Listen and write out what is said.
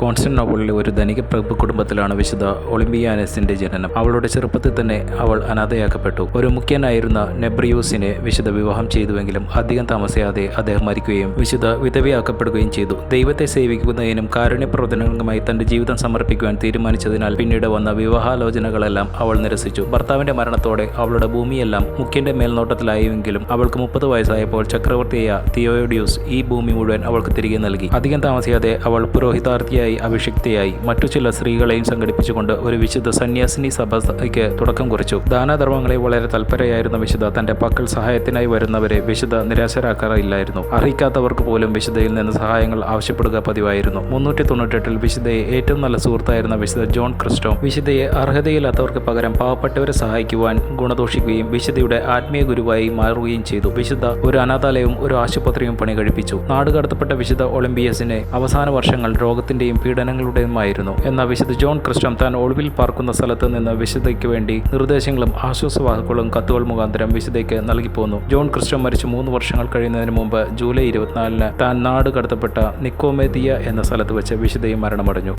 കോൺസ്റ്റന്റിനോപ്പിളിലെ ഒരു ധനിക പ്രഭു കുടുംബത്തിലാണ് വിശുദ്ധ ഒളിമ്പിയാനസിന്റെ ജനനം. അവളുടെ ചെറുപ്പത്തിൽ തന്നെ അവൾ അനാഥയാക്കപ്പെട്ടു. ഒരു മുഖ്യനായിരുന്ന നെബ്രിയൂസിനെ വിശുദ്ധ വിവാഹം ചെയ്തുവെങ്കിലും അധികം താമസിയാതെ അദ്ദേഹം മരിക്കുകയും വിശുദ്ധ വിധവയാക്കപ്പെടുകയും ചെയ്തു. ദൈവത്തെ സേവിക്കുന്നതിനും കാരുണ്യപ്രവർത്തനങ്ങളുമായി തന്റെ ജീവിതം സമർപ്പിക്കുവാൻ തീരുമാനിച്ചതിനാൽ പിന്നീട് വന്ന വിവാഹാലോചനകളെല്ലാം അവൾ നിരസിച്ചു. ഭർത്താവിന്റെ മരണത്തോടെ അവളുടെ ഭൂമിയെല്ലാം മുഖ്യന്റെ മേൽനോട്ടത്തിലായെങ്കിലും അവൾക്ക് 30 വയസ്സായപ്പോൾ ചക്രവർത്തിയായ തിയോഡിയൂസ് ഈ ഭൂമി മുഴുവൻ അവൾക്ക് തിരികെ നൽകി. അധികം താമസിയാതെ അവൾ പുരോഹിതാർത്ഥിയായി അഭിഷിക്തയായി. മറ്റു ചില സ്ത്രീകളെയും സംഘടിപ്പിച്ചുകൊണ്ട് ഒരു വിശുദ്ധ സന്യാസിനി സഭയ്ക്ക് തുടക്കം കുറിച്ചു. ദാനധർമ്മങ്ങളിൽ വളരെ തൽപരയായിരുന്ന വിശുദ്ധ തന്റെ പക്കൽ സഹായത്തിനായി വരുന്നവരെ വിശുദ്ധ നിരാശരാക്കാറില്ലായിരുന്നു. അർഹിക്കാത്തവർക്ക് പോലും വിശുദ്ധയിൽ നിന്ന് സഹായങ്ങൾ ആവശ്യപ്പെടുക പതിവായിരുന്നു. 398 വിശുദ്ധയെ ഏറ്റവും നല്ല സുഹൃത്തായിരുന്ന വിശുദ്ധ ജോൺ ക്രിസ്റ്റോം വിശുദ്ധയെ അർഹതയില്ലാത്തവർക്ക് പകരം പാവപ്പെട്ടവരെ സഹായിക്കുവാൻ ഗുണദോഷിക്കുകയും വിശുദ്ധയുടെ ആത്മീയ ഗുരുവായി മാറുകയും ചെയ്തു. വിശുദ്ധ ഒരു അനാഥാലയവും ഒരു ആശുപത്രിയും പണി കഴിപ്പിച്ചു. നാടുകടത്തപ്പെട്ട വിശുദ്ധ ഒളിമ്പിയസിന് അവസാന വർഷങ്ങൾ രോഗത്തിന്റെയും പീഡനങ്ങളുടെയുമായിരുന്നു. എന്നാൽ വിശുദ്ധ ജോൺ ക്രിസ്റ്റോം താൻ ഒളിവിൽ പാർക്കുന്ന സ്ഥലത്ത് നിന്ന് വിശുദ്ധയ്ക്ക് വേണ്ടി നിർദ്ദേശങ്ങളും ആശ്വാസവാക്കുകളും കത്തുകൾ മുഖാന്തരം വിശുദ്ധയ്ക്ക് നൽകിപ്പോന്നു. ജോൺ ക്രിസ്റ്റോം മരിച്ചു 3 വർഷങ്ങൾ കഴിയുന്നതിന് മുമ്പ് ജൂലൈ 24 താൻ നാട് കടത്തപ്പെട്ട നിക്കോമേദിയ എന്ന സ്ഥലത്ത് വെച്ച് വിശുദ്ധയും മരണമടഞ്ഞു.